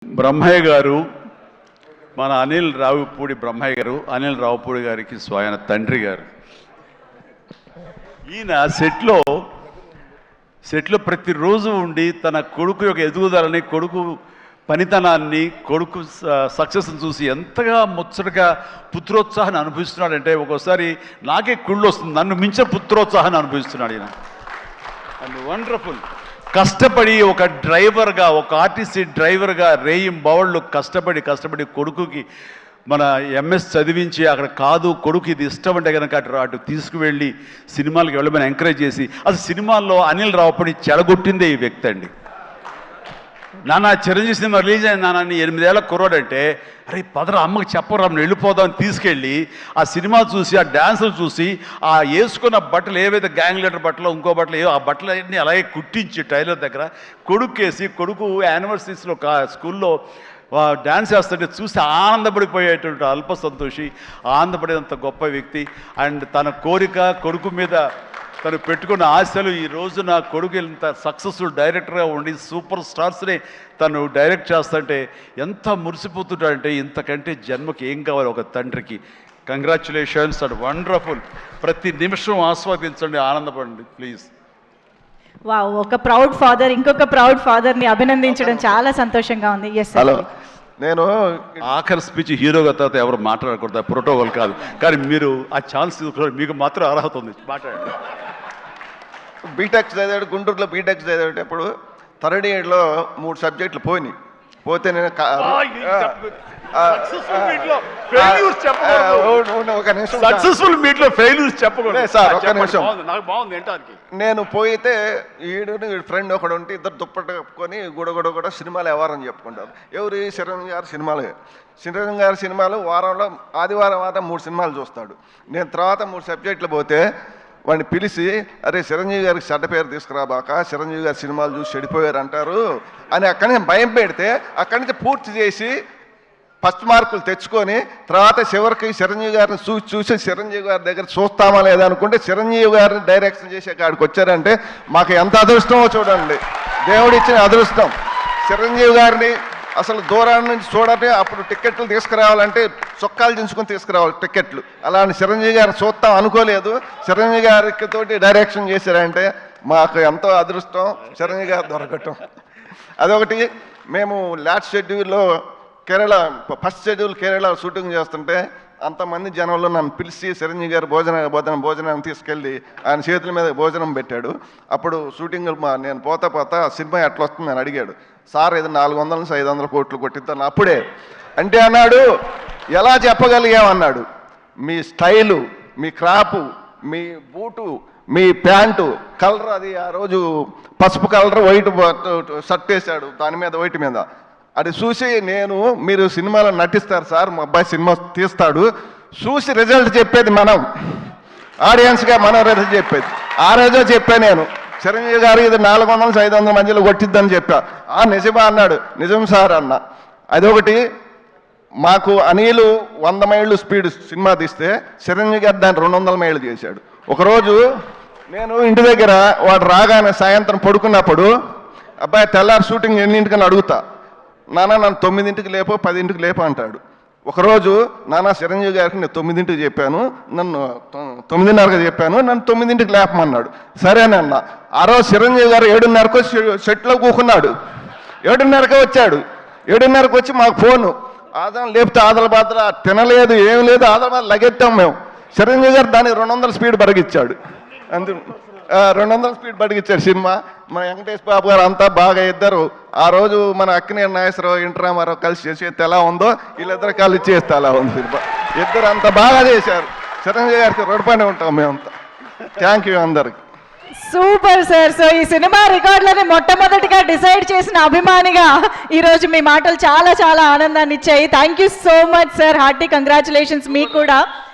బ్రహ్మయ్య గారు మన అనిల్ రావుపూడి బ్రహ్మయ్య గారు అనిల్ రావుపూడి గారికి స్వయం తండ్రి గారు. ఈయన సెట్లో ప్రతిరోజు ఉండి తన కొడుకు యొక్క ఎదుగుదలని, కొడుకు పనితనాన్ని, కొడుకు సక్సెస్ని చూసి ఎంతగా ముచ్చటగా పుత్రోత్సాహాన్ని అనుభవిస్తున్నాడంటే ఒక్కోసారి నాకే కుళ్ళు వస్తుంది. నన్ను మించిన పుత్రోత్సాహాన్ని అనుభవిస్తున్నాడు ఈయన. And wonderful. కష్టపడి ఒక డ్రైవర్గా, ఒక ఆర్టీసీ డ్రైవర్గా రేయింబవళ్ళు కష్టపడి కొడుకుకి మన ఎంఎస్ చదివించి అక్కడ కాదు కొడుకు ఇది ఇష్టం అంటే కనుక అటు తీసుకువెళ్ళి సినిమాలకు వెళ్ళమని ఎంకరేజ్ చేసి అసలు సినిమాల్లో అనిల్ రావుపూడి చెడగొట్టిందే ఈ వ్యక్తి అండి. నాన్న చిరంజీవి సినిమా రిలీజ్ అయిన నాన్న 8 ఏళ్ల కుర్రాడంటే అరే పదరా అమ్మకి చెప్పరా వెళ్ళిపోదామని తీసుకెళ్ళి ఆ సినిమా చూసి ఆ డ్యాన్సులు చూసి ఆ వేసుకున్న బట్టలు ఏవైతే గ్యాంగ్ లీడర్ బట్టలు ఇంకో బట్టలు ఏవో ఆ బట్టలు అన్నీ అలాగే కుట్టించి టైలర్ దగ్గర కొడుకేసి కొడుకు యానివర్సరీస్లో స్కూల్లో డ్యాన్స్ చేస్తుంటే చూసి ఆనందపడిపోయేటువంటి అల్ప సంతోషి, ఆనందపడేంత గొప్ప వ్యక్తి. అండ్ తన కోరిక కొడుకు మీద తను పెట్టుకున్న ఆశలు ఈ రోజు నా కొడుకు ఇంత సక్సెస్ఫుల్ డైరెక్టర్గా ఉండి సూపర్ స్టార్స్ని తను డైరెక్ట్ చేస్తుంటే ఎంత మురిసిపోతుంటాడంటే ఇంతకంటే జన్మకి ఏం కావాలి ఒక తండ్రికి. Congratulations and wonderful. ప్రతి నిమిషం ఆస్వాదించండి, ఆనందపడండి ప్లీజ్. వావ్, ఒక ప్రౌడ్ ఫాదర్ ఇంకొక ప్రౌడ్ ఫాదర్ని అభినందించడం చాలా సంతోషంగా ఉంది. ఎస్ హలో, నేను ఆఖరి స్పీచ్ హీరోగా తర్వాత ఎవరు మాట్లాడకూడదు, ప్రోటోకాల్ కాదు, కానీ మీరు ఆ ఛాన్స్ తీసుకున్నారు, మీకు మాత్రం అర్హత ఉంది, మాట్లాడండి. బీటెక్ చదివాడు, గుంటూరులో బీటెక్ చదివేటప్పుడు థర్డ్ ఇయర్లో 3 సబ్జెక్టులు పోతే నేను ఒక నిమిషం సక్సెస్ఫుల్ మీట్లో ఫెయిల్యూర్స్ చెప్పకూడదు సార్, ఒక నిమిషం. నాకు బాగుంది ఏంటానికి. నేను పోయితే వీడు ఫ్రెండ్ ఒకడు ఉంటే ఇద్దరు దుప్పట్టు కప్పుకొని గుడగుడ సినిమాలు ఎవరని చెప్పుకుంటారు. ఎవరు? చిరంజీవి గారి సినిమాలు వారంలో ఆదివారం 3 సినిమాలు చూస్తాడు. నేను తర్వాత 3 సబ్జెక్టులు పోతే వాడిని పిలిచి అరే చిరంజీవి గారికి చెడ్డ పేరు తీసుకురాబాక, చిరంజీవి గారి సినిమాలు చూసి చెడిపోయారు అంటారు అని అక్కడి నుంచి భయం పెడితే అక్కడి నుంచి పూర్తి చేసి ఫస్ట్ మార్కులు తెచ్చుకొని తర్వాత చివరికి చిరంజీవి గారిని చూసి చిరంజీవి గారి దగ్గర చూస్తామా లేదా అనుకుంటే చిరంజీవి గారిని డైరెక్షన్ చేసే కాడికి వచ్చారంటే మాకు ఎంత అదృష్టమో చూడండి. దేవుడిచ్చిన అదృష్టం. చిరంజీవి గారిని అసలు దూరాన్ని నుంచి చూడండి, అప్పుడు టికెట్లు తీసుకురావాలంటే చొక్కాలు దించుకొని తీసుకురావాలి టికెట్లు. అలాంటి చిరంజీవి గారిని చూస్తాం అనుకోలేదు. చిరంజీవి గారికి తోటి డైరెక్షన్ చేశారంటే మాకు ఎంతో అదృష్టం చిరంజీవి గారు దొరకటం. అదొకటి. మేము లాస్ట్ షెడ్యూల్లో ఫస్ట్ షెడ్యూల్ కేరళ షూటింగ్ చేస్తుంటే అంతమంది జనంలో నన్ను పిలిచి చిరంజీవి గారు భోజనాన్ని తీసుకెళ్ళి ఆయన చేతుల మీద భోజనం పెట్టాడు. అప్పుడు షూటింగ్ నేను పోతా సినిమా ఎట్లా వస్తుంది అని అడిగాడు. సార్ ఇది 400 నుంచి 500 కోట్లు కొట్టిద్దాను అప్పుడే అంటే అన్నాడు. ఎలా చెప్పగలిగామన్నాడు? మీ స్టైలు, మీ క్రాపు, మీ బూటు, మీ ప్యాంటు కలర్, అది ఆ రోజు పసుపు కలర్ వైట్ షర్ట్ వేశాడు, దాని మీద వైట్ మీద. అది చూసి మీరు సినిమాలో నటిస్తారు సార్, మా అబ్బాయి సినిమా తీస్తాడు, చూసి రిజల్ట్ చెప్పేది మనం, ఆడియన్స్గా మనం రిజల్ట్ చెప్పేది. ఆ రోజే చెప్పాను నేను, చిరంజీవి గారు ఇది 400 నుంచి 500 మధ్యలో కొట్టిద్దని చెప్పా. నిజమా అన్నాడు. నిజం సార్ అన్న. అదొకటి. మాకు అనిలు 100 మైళ్ళు స్పీడ్ సినిమా తీస్తే చిరంజీవి గారు దాన్ని 200 మైళ్ళు చేశాడు. ఒకరోజు నేను ఇంటి దగ్గర వాడు రాగానే సాయంత్రం పడుకున్నప్పుడు అబ్బాయి తెల్లారి షూటింగ్ ఎన్నింటికని అడుగుతా. నాన్న నన్ను 9ంటికి లేపో 10ంటికి లేపో అంటాడు. ఒకరోజు నాన్న చిరంజీవి గారికి నేను 9ంటికి చెప్పాను, నన్ను 9:30కి చెప్పాను, నన్ను 9ంటికి లేపమన్నాడు. సరేనన్న. ఆ రోజు చిరంజీవి గారు 7:30కు సెట్లో కూకున్నాడు. 7:30కే వచ్చాడు. 7:30కి వచ్చి మాకు ఫోను, ఆదం లేపితే ఆదల బాధ తినలేదు, ఏం లేదు, ఆదల బాధ లగెత్తాం మేము. చిరంజీవి గారు దానికి 200 స్పీడ్ బరిగిచ్చాడు. అందు 200 స్పీడ్ బడిగిచ్చారు సినిమా. మన వెంకటేష్ బాబు గారు అంతా బాగా ఇద్దరు. ఆ రోజు మన అక్కినేని నాగేశ్వరరావు, ఎన్టీ రామారావు కలిసి చేసేది ఎలా ఉందో వీళ్ళిద్దరు కలిసి చేస్తే అలా ఉంది సినిమా. ఇద్దరు అంత బాగా చేశారు. చిరంజీవి గారికి రుణపడి ఉంటాం మేమంతా. థ్యాంక్ యూ అందరికి. Super sir. సో ఈ సినిమా రికార్డులని మొట్టమొదటిగా డిసైడ్ చేసిన అభిమానిగా ఈరోజు మీ మాటలు చాలా చాలా ఆనందాన్ని ఇచ్చాయి. Thank you so much sir. Hearty congratulations మీకు కూడా.